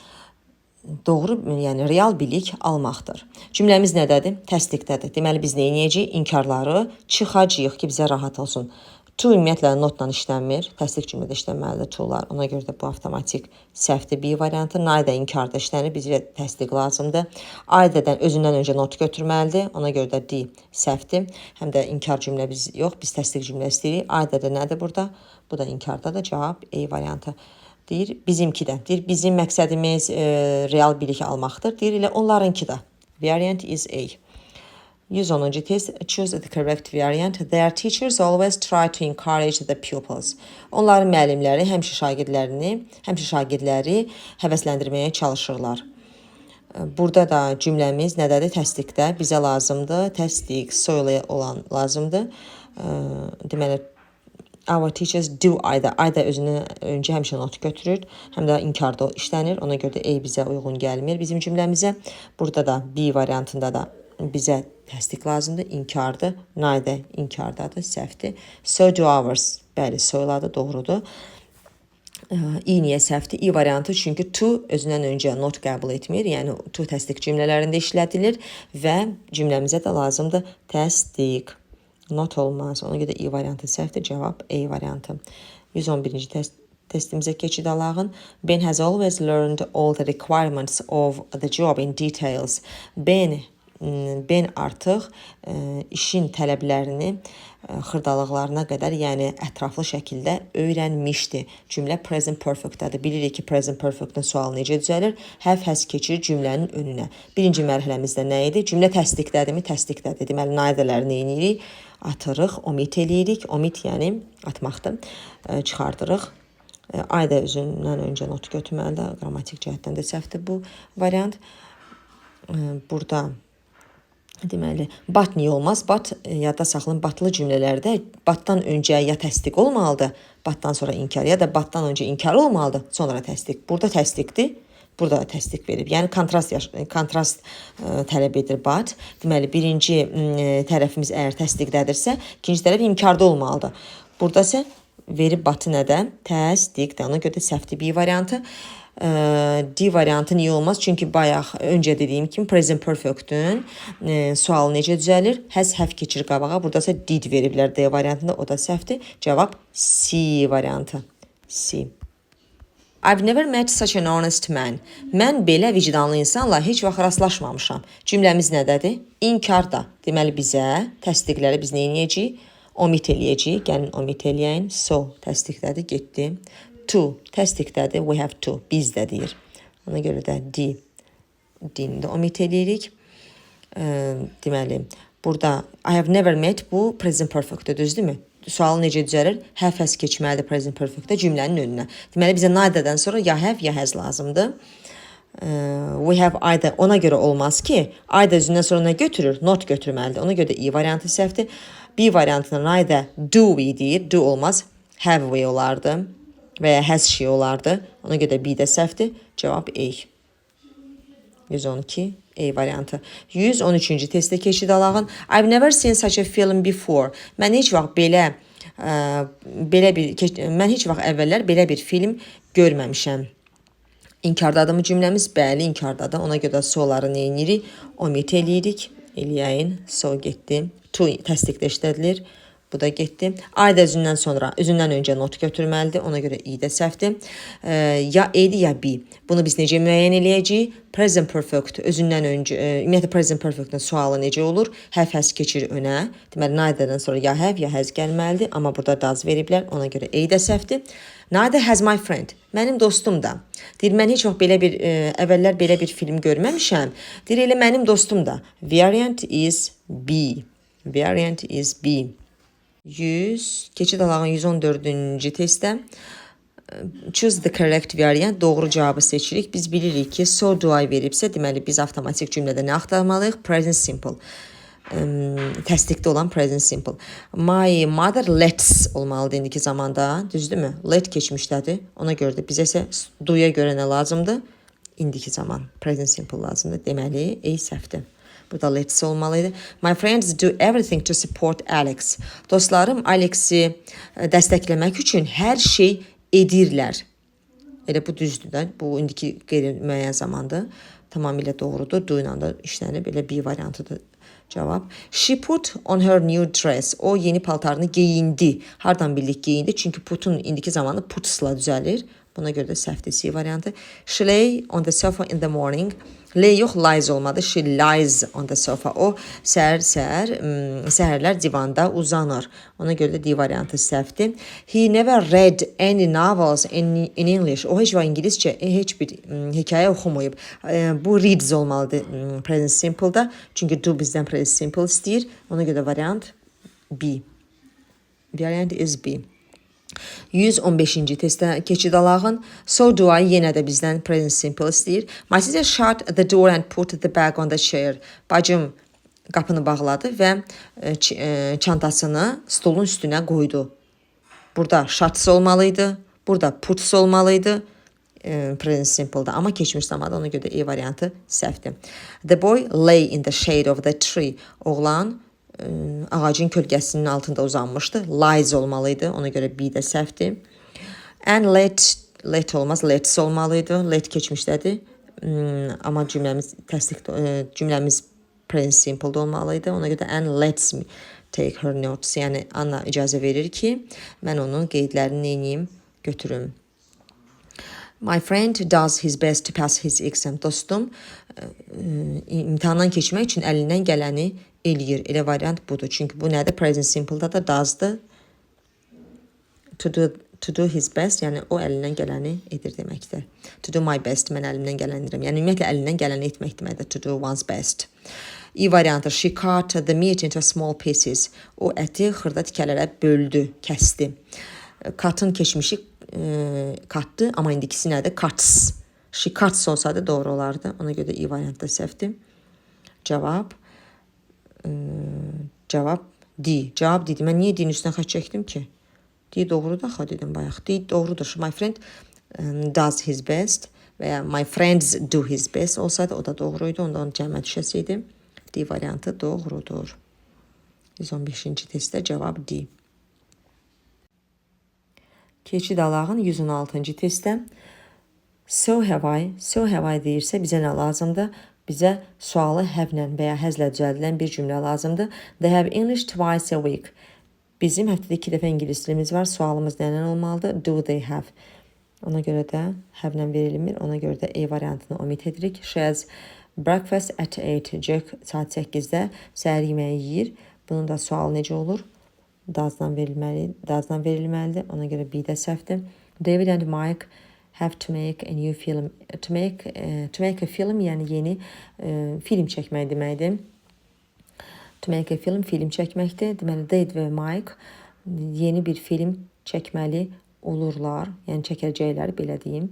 doğru, yəni real bilik almaqdır. Cümləmiz nədədir? Təsdiqdədir. Deməli biz nə edəcəyik? İnkarları çıxacağıq ki, bizə rahat olsun. To ümumiyyətlə notla işlənmir. Təsdiq cümlədə işlənməlidir to'lar. Ona görə də bu avtomatik səhvdir B variantı. Nayda inkarda işlənir. Bizə təsdiq lazımdır. Aidədən özündən öncə not götürməlidir. Ona görə də D səhvdir. Həm də inkar cümlə biz yox, biz təsdiq cümlə istəyirik. Aidədə nədir burada? Bu da inkarda da cavab E variantı. Deyir, bizimki də. Deyir, bizim məqsədimiz real bilik almaqdır. Deyir, elə onlarınki də. Variant is A. 110-cu test. Choose the correct variant. Their teachers always try to encourage the pupils. Onların müəllimləri həmişə şagirdləri həvəsləndirməyə çalışırlar. Burada da cümləmiz nədədir? Təsdiqdə. Bizə lazımdır. Təsdiq, soyla olan lazımdır. Deməli, our teachers do ayda. Ayda özünü öncə həmişə not götürür. Həm də inkarda işlənir. Ona görə də A bizə uyğun gəlmir bizim cümləmizə. Burada da B variantında da bizə təsdiq lazımdır. İnkardır. Nayda inkardadır. Səhvdir. So do ours. Bəli, soyladı. Doğrudur. E niyə səhvdir? E variantı çünki to özündən öncə not qəbul etmir. Yəni to təsdiq cümlələrində işlədilir və cümləmizə də lazımdır təsdiq. Not olmaz. Ona görə E variantı səhvdir. Cavab E variantı. 111-ci testimizə keçid alağın. Ben has always learned all the requirements of the job in details. Ben artıq işin tələblərini xırdalıqlarına qədər, yəni ətraflı şəkildə öyrənmişdi. Cümlə present perfect-dədir. Bilirik ki, present perfect-ın sualı necə düzəlir? Have has keçirir cümlənin önünə. Birinci mərhələmizdə nə idi? Cümlə təsdiqdədirmi? Təsdiqdədir. Deməli, naidələrini eləyirik, atırıq, omit eləyirik. Omit yəni atmaqdır. Çıxardırıq. Ayda özündən öncə not götürməlidir. Qrammatik cəhətdən də səhvdir bu variant. Burada deməli, but niyə olmaz? But, yadda saxlayın, butlı cümlələrdə butdan öncə ya təsdiq olmalıdır, butdan sonra inkar, ya da butdan öncə inkar olmalıdır, sonra təsdiq. Burada təsdiqdir, burada da təsdiq verib. Yəni, kontrast tələb edir but. Deməli, birinci tərəfimiz əgər təsdiqdədirsə, ikinci tərəf inkarda olmalıdır. Burada isə verib but'ı nədə? Təsdiqdə. Ona görə də səhvdir B variantı. D variantı niyə olmaz? Çünki bayaq öncə dediyim kimi present perfect-ün sualı necə düzəlir? Has, have keçir qabağa. Burada isə did veriblər D variantında. O da səhvdir. Cavab C variantı. C. I've never met such an honest man. Mən belə vicdanlı insanla heç vaxt rastlaşmamışam. Cümləmiz nədədir? İnkarda. Deməli bizə təsdiqləri biz nə edəcəyik? Omit eləyəcəyik. Gəlin omit eləyəyin. So təsdiqdədir. Getdi. To təsdiqdədir. We have to. Bizdə deyir. Ona görə də D-ni də omit eləyirik. Deməli, burada I have never met bu present perfect-dir, düzdürmü? Sual necə düzəlir? Have has keçməlidir present perfect-də cümlənin önünə. Deməli, bizə naidədən sonra ya have ya has lazımdır. We have ayda ona görə olmaz ki, ayda özündən sonra nə götürür? Not götürməlidir. Ona görə də E variantı səhvdir. B variantına naida do we deyir. Do olmaz. Have we olardı. Və ya has she olardı. Ona görə də B də səhvdir. Cavab A. 112 A variantı. 113-cü testdə keçid alağın. I've never seen such a film before. Mən heç vaxt mən heç vaxt əvvəllər belə bir film görməmişəm. İnkardadımı cümləmiz? Bəli, inkardadır. Ona görə də so'ları nə edirik? Omit eləyirik. Eləyəyin. So getdi. To təsdiqdə işlədilir. Bu da getdi. I də özündən sonra, özündən öncə not götürməlidir. Ona görə I də səhvdir. Ya A'dir, ya B. Bunu biz necə müəyyən eləyəcəyik? Present perfect özündən öncə, ümumiyyətlə present perfect-ın sualı necə olur? Have has keçir önə. Deməli, neither'dan sonra ya have, ya has gəlməlidir. Amma burada does veriblər. Ona görə A də səhvdir. Neither has my friend. Mənim dostum da. Deyir, mən heç vaxt belə bir, əvvəllər belə bir film görməmişəm. Deyir, elə mənim dostum da. Variant is B. Variant is B. 100, keçid alağın 114-cü testdə choose the correct variant, doğru cavabı seçirik. Biz bilirik ki, so do I veribsə, deməli biz avtomatik cümlədə nə axtarmalıyıq? Present simple. Təsdiqdə olan present simple. My mother lets olmalıdır indiki zamanda, düzdürmü? Let keçmişdədir. Ona görə də bizə isə do'ya görə nə lazımdır? İndiki zaman present simple lazımdır. Deməli, A səhvdir. Burada let's olmalıydı. My friends do everything to support Alex. Dostlarım Alex'i dəstəkləmək üçün hər şey edirlər. Elə bu düzdür da. Bu indiki qeyri-müəyyən zamandır. Tamamilə doğrudur. Do ilə də işlənib. Elə B variantıdır cavab. She put on her new dress. O yeni paltarını geyindi. Hardan bildik geyindi? Çünki putun indiki zamanı putsla düzəlir. Buna görə də səhvdir C variantı. She lay on the sofa in the morning. Lay yox, lies olmadı. She lies on the sofa. O səhərlər divanda uzanır. Ona görə də D variantı səhvdir. He never read any novels in English. O heç vaxt İngiliscə heç bir hekayə oxumayıb. Bu reads olmalıdır present simple-da. Çünki do bizdən present simple istəyir. Ona görə variant B. Variant is B. 115-ci testdə keçid alağın. So do I yenə də bizdən present simple istəyir. My sister shut the door and put the bag on the chair. Bacım qapını bağladı və çantasını stolun üstünə qoydu. Burada shut olmalıydı. Burada put olmalıydı. Present simple-da. Amma keçmiş zamanda ona görə də E variantı səhvdir. The boy lay in the shade of the tree. Oğlan ağacın kölgəsinin altında uzanmışdı. Lies olmalıydı. Ona görə B də səhvdir. And let olmaz. Let's olmalıydı. Let keçmişdədir. Amma cümləmiz present simple olmalıydı. Ona görə and lets me take her notes. Yəni Anna icazə verir ki, mən onun qeydlərini neyim, götürüm. My friend does his best to pass his exam. Dostum imtahandan keçmək üçün əlindən gələni eləyir. Elə variant budur. Çünki bu nədir? Present simple-da da does-dır. To do his best, yəni o əlindən gələni edir deməkdir. To do my best, mən əlimdən gələni edirəm. Yəni ümumiyyətlə əlindən gələni etmək deməkdir. To do one's best. E variantı. She cut the meat into small pieces. O əti xırda tikələrə böldü, kəsdi. Cut'ın keçmişi cut'dı, amma indikisi nədir? Cuts. She cuts olsaydı doğru olardı. Ona görə E variantı da səhvdir. Cavab D. Cavab D. Mən niyə D-nin üstünə xətt çəkdim ki? D doğrudur axı dedim bayaq. D doğrudur. My friend does his best və ya my friends do his best olsaydı o da doğruydu. Ondan cəmə düşəsiydi. D variantı doğrudur. 115-ci testdə cavab D. Keçid alağın 116-cı testdə so have I deyirsə bizə nə lazımdır? Bizə sualı have-lə və ya has-lə düzəldilən bir cümlə lazımdır. They have English twice a week. Bizim həftədə 2 dəfə ingilis dilimiz var. Sualımız nələ olmalıdır? Do they have? Ona görə də have-lə verilmir. Ona görə də A variantını omit edirik. She has breakfast at 8. Jack saat 8-də səhər yeməyi yeyir. Bunun da sualı necə olur? Does-dan verilməlidir. Ona görə B də səhvdir. David and Mike have to make a new film. To make a film, yəni yeni film çəkmək deməkdir. To make a film çəkməkdir. Deməli, David və Mike yeni bir film çəkməli olurlar. Yəni çəkəcəklər, belə deyim.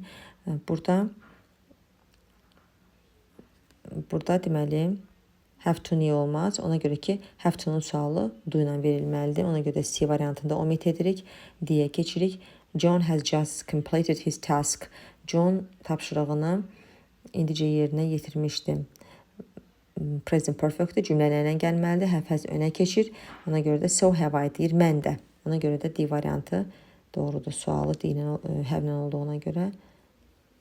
Burada deməli have to niyə olmaz? Ona görə ki, have to-nun sualı do ilə verilməlidir. Ona görə də C variantında omit edirik. D-yə keçirik. John has just completed his task. John tapşırığını indicə yerinə yetirmişdi. Present perfect cümlə ilə gəlməlidir. Have has önə keçir. Ona görə də so have I deyir mən də. Ona görə də D variantı doğrudur. Sualı D ilə have-lə olduğuna görə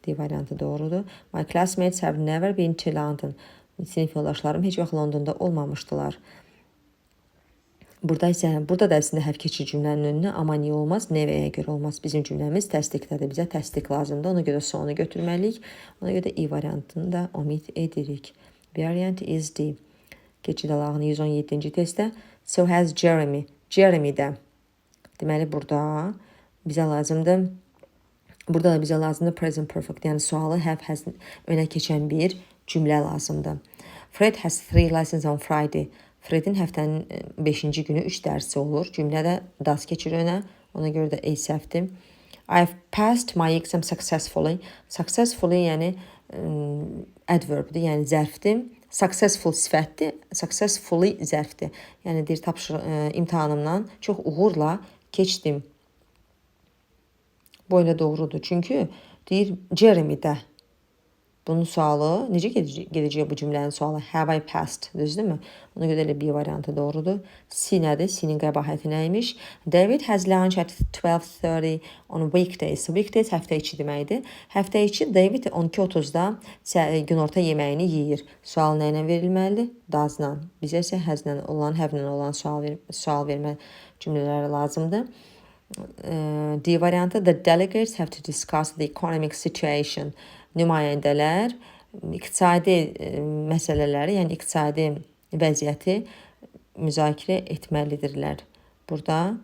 D variantı doğrudur. My classmates have never been to London. Sinif yoldaşlarım heç vaxt Londonda olmamışdılar. Burada da əslində həv keçir cümlənin önünə, amma niyə olmaz? Nevəyə görə olmaz. Bizim cümləmiz təsdiqdədir. Bizə təsdiq lazımdır. Ona görə sonu götürməliyik. Ona görə i variantını da omit edirik. Variant is D. Keçid alağını 117-ci testdə. So has Jeremy. Jeremy də. Deməli, burada da bizə lazımdır present perfect. Yəni, sualı have has önə keçən bir cümlə lazımdır. Fred has 3 lessons on Friday. Fredin həftənin 5-ci günü 3 dərsi olur. Cümlədə das keçir önə. Ona görə də A səhvdir. I've passed my exam successfully. Successfully yəni adverbdir, yəni zərfdir. Successful sifətdir. Successfully zərfdir. Yəni deyir imtahanımdan çox uğurla keçdim. Bu elə doğrudur. Çünki deyir Jeremy də. Bunun sualı necə gedəcək bu cümlənin sualı? Have I passed? Düzdürmü? Ona görə elə B variantı doğrudur. C nədir? C-nin qəbahəti nəymiş? David has lunch at 12:30 on weekdays. Weekdays həftə içi deməkdir. Həftə içi David 12:30-da günorta yeməyini yeyir. Sual nə ilə verilməlidir? Does-la. Bizə isə has-la olan, have-la olan sual vermə cümlələri lazımdır. D variantı the delegates have to discuss the economic situation. Nümayəndələr iqtisadi məsələləri, yəni iqtisadi vəziyyəti müzakirə etməlidirlər. Burada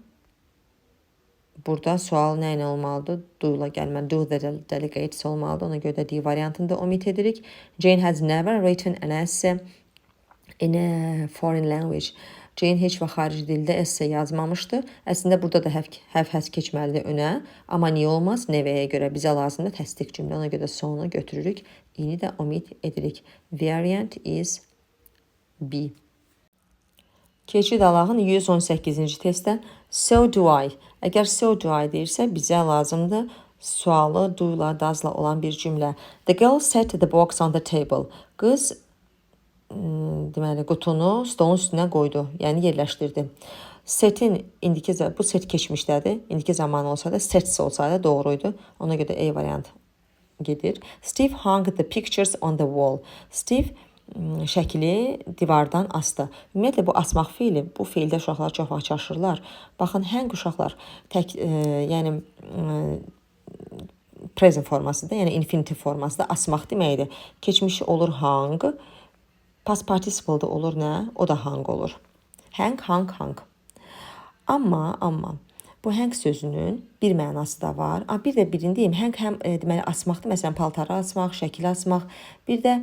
sual nə ilə olmalıdır? Do ilə gəlməli. Do the delegates olmalıdır. Ona görə də D variantını da omit edirik. Jane has never written an essay in a foreign language. Jane heç vaxt xarici dildə esse yazmamışdı. Əslində burada da həv-həz keçməlidir önə. Amma niyə olmaz? Nevəyə görə bizə lazımdır təsdiq cümlə. Ona görə sonu götürürük. İni də omit edirik. Variant is B. Keçid alağın 118-ci testdə so do I. Əgər so do I deyirsə, bizə lazımdır sualı do ilə, does-la olan bir cümlə. The girl set the box on the table. Qız deməli, qutunu stolun üstünə qoydu, yəni yerləşdirdi. Setin bu set keçmişdədir. İndiki zaman olsa da, sets olsa da doğruydu. Ona görə A variant gedir. Steve hung the pictures on the wall. Steve şəkili divardan asdı. Ümumiyyətlə, bu asmaq fiili, bu fiildə uşaqlar çox vaxt çaşırlar. Baxın, hang uşaqlar yəni present formasıdır, yəni infinitive formasıdır, asmaq deməkdir. Keçmişi olur hung. Past participle da olur nə? O da hang olur. Hang, hang, hang. Amma bu hang sözünün bir mənası da var. Bir də birini deyim, hang həm deməli asmaqdır. Məsələn, paltarı asmaq, şəkil asmaq. Bir də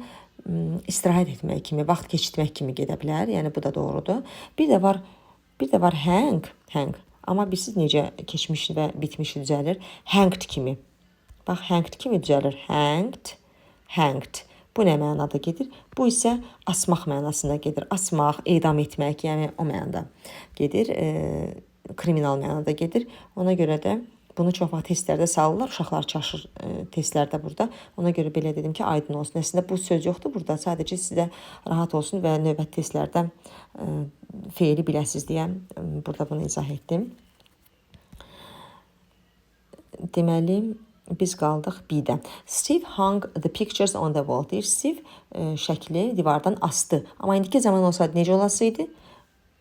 istirahət etmək kimi, vaxt keçirtmək kimi gedə bilər. Yəni bu da doğrudur. Bir də var hang. Amma bilirsiniz necə keçmiş və bitmişi düzəlir? Hanged kimi. Bax, hanged kimi düzəlir. Hanged. Bu nə mənada gedir? Bu isə asmaq mənasında gedir. Asmaq, edam etmək, yəni o mənada gedir. Kriminal mənada gedir. Ona görə də bunu çox vaxt testlərdə salırlar. Uşaqlar çaşır testlərdə burada. Ona görə belə dedim ki, aydın olsun. Əslində bu söz yoxdur burada. Sadəcə sizə rahat olsun və növbəti testlərdə feili biləsiz deyə burada bunu izah etdim. Deməli, biz qaldıq B-də. Steve hung the pictures on the wall. Deyir, Steve şəkli divardan asdı. Amma indiki zaman olsaydı necə olasıydı?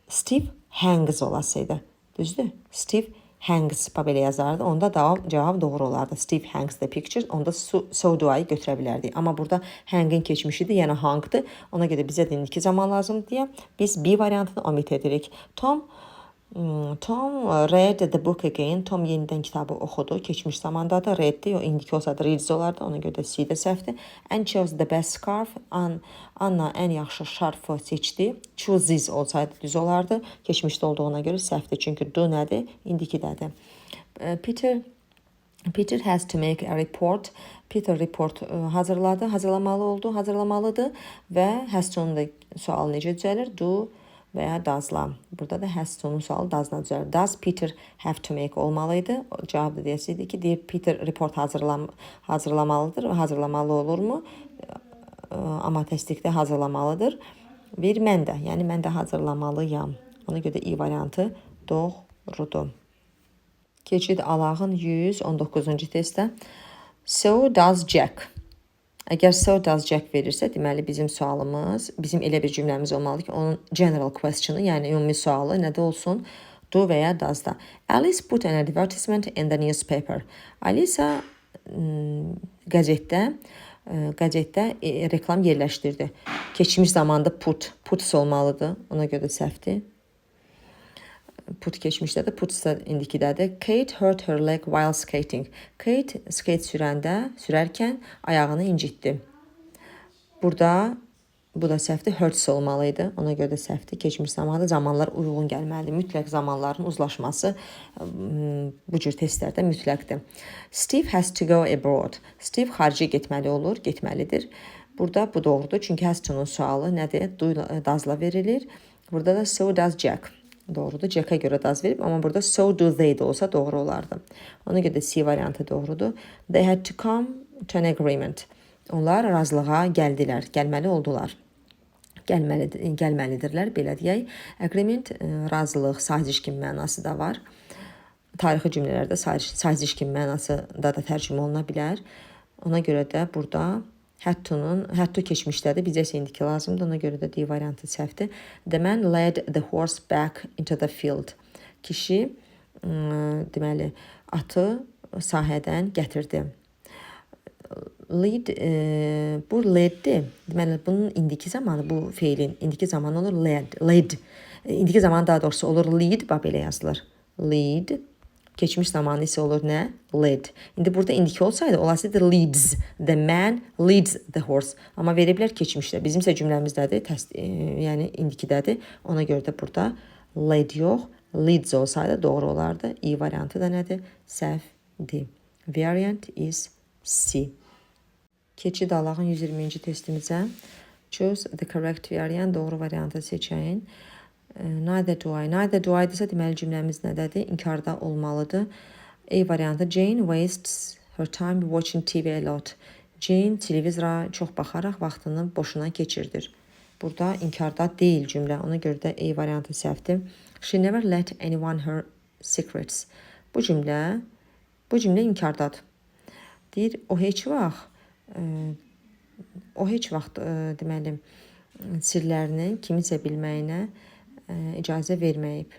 Steve hangs olasıydı. Düzdür? Steve hangs belə yazardı. Onda cavab doğru olardı. Steve hangs the pictures. Onda so do I götürə bilərdik. Amma burada hang'in keçmişidir, yəni hang'dır. Ona görə bizə də indiki zaman lazımdır deyə biz B variantını omit edirik. Tom read the book again. Tom yenidən kitabı oxudu. Keçmiş zamanda da readdi. O indiki olsa da reads olardı. Ona görə də C də səhvdir. And chose the best scarf. Anna ən yaxşı şarfı seçdi. Chooses olsaydı düz olardı. Keçmişdə olduğuna görə səhvdir. Çünki do nədir? İndikidədir. Peter has to make a report. Peter report hazırlamalıdır və has to da sual necə düzəlir? Do və ya does-la. Burada da has to-nun sualı does-la düzəlir. Does Peter have to make olmalıydı? Cavab da deyəsiydi ki, deyir Peter report hazırlamalıdır. Hazırlamalı olurmu? Amma təsdiqdə hazırlamalıdır. Bir mən də, yəni mən də hazırlamalıyam. Ona görə I variantı doğrudur. Keçid alağın 119-cu testdə. So does Jack. Əgər so does Jack verirsə, deməli bizim sualımız, bizim elə bir cümləmiz olmalıdır ki, onun general question'ı, yəni ümumi sualı nədə olsun? Do və ya does-da. Alice put an advertisement in the newspaper. Alisa qəzetdə reklam yerləşdirdi. Keçmiş zamanda put olmalıdır. Ona görə səhvdir. Put keçmişdədir, put isə indikidədir. Kate hurt her leg while skating. Kate skate sürərkən ayağını incitdi. Burada bu da səhvdir, hurts olmalıydı. Ona görə də səhvdir. Keçmiş zamanda zamanlar uyğun gəlməlidir. Mütləq zamanların uzlaşması bu cür testlərdə mütləqdir. Steve has to go abroad. Steve xarici getməli olur, getməlidir. Burada bu doğrudur. Çünki has to-nun sualı nədir? Does-la verilir. Burada da so does Jack. Doğrudur. Jack'a görə does verib, amma burada so do they də olsa doğru olardı. Ona görə də C variantı doğrudur. They had to come to an agreement. Onlar razılığa gəldilər, gəlməli oldular. Gəlməlidirlər, belə deyək. Agreement, razılıq, saziş kimi mənası da var. Tarixi cümlələrdə saziş kimi mənası da tərcümə oluna bilər. Ona görə də burada had to keçmişdədir, bizə isə indiki lazımdır. Ona görə də D variantı səhvdir. The man led the horse back into the field. Kişi deməli atı sahədən gətirdi. Lead, bu leddir. Deməli bunun indiki zamanı, bu feilin indiki zamanı olur led. İndiki zamanı daha doğrusu olur lead, bax belə yazılır. Lead. Keçmiş zamanı isə olur nə? Led. İndi burada indiki olsaydı, olasıydı leads. The man leads the horse. Amma veriblər keçmişdə. Bizim isə cümləmizdədir, yəni indikidədir. Ona görə də burada led yox, leads olsaydı doğru olardı. E variantı da nədir? Səhvdir. Variant is C. Keçid alağın 120-ci testimizə. Choose the correct variant. Doğru variantı seçəyin. Neither do I. Neither do I-dırsa deməli cümləmiz nədədir? İnkarda olmalıdır. A variantı Jane wastes her time watching TV a lot. Jane televizora çox baxaraq vaxtını boşuna keçirdir. Burada inkarda deyil cümlə. Ona görə də A variantı səhvdir. She never let anyone her secrets. Bu cümlə inkardadır. Deyir, o heç vaxt deməli sirlərinin kimisə bilməyinə icazə verməyib.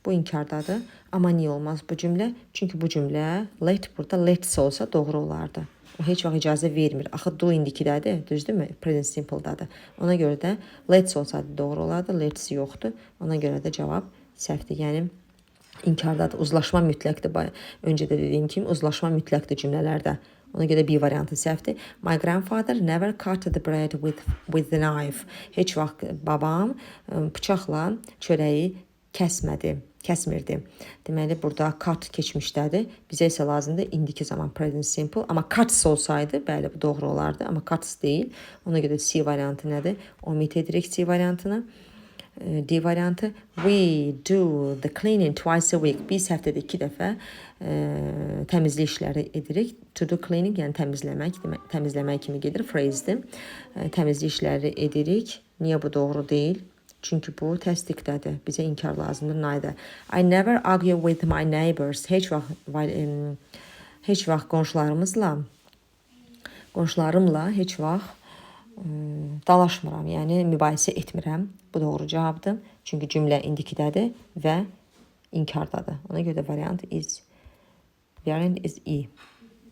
Bu inkardadır. Amma niyə olmaz bu cümlə? Çünki bu cümlə let burada let's olsa doğru olardı. O heç vaxt icazə vermir. Axı do indikidədir, düzdürmü? Present simple-dadır. Ona görə də let's olsaydı doğru olardı, let's yoxdur. Ona görə də cavab səhvdir. Yəni inkardadır. Uzlaşma mütləqdir. Öncə də dediyim kimi uzlaşma mütləqdir cümlələrdə. Ona görə B variantı səhvdir. My grandfather never cut the bread with the knife. Heç vaxt babam bıçaqla çörəyi kəsmirdi. Deməli, burada cut keçmişdədir. Bizə isə lazımdır indiki zaman present simple. Amma cuts olsaydı, bəli, bu doğru olardı. Amma cuts deyil. Ona görə C variantı nədir? Omit edirik C variantını. D variantı. We do the cleaning twice a week. Biz həftədə 2 dəfə təmizlik işləri edirik. To do cleaning, yəni təmizləmək kimi gedir, phrasedir. Təmizlik işləri edirik. Niyə bu doğru deyil? Çünki bu təsdiqdədir. Bizə inkar lazımdır. Neither. I never argue with my neighbors. Heç vaxt qonşularımla heç vaxt dalaşmıram, yəni mübahisə etmirəm. Bu doğru cavabdır. Çünki cümlə indikidədir və inkardadır. Ona görə də variant is E.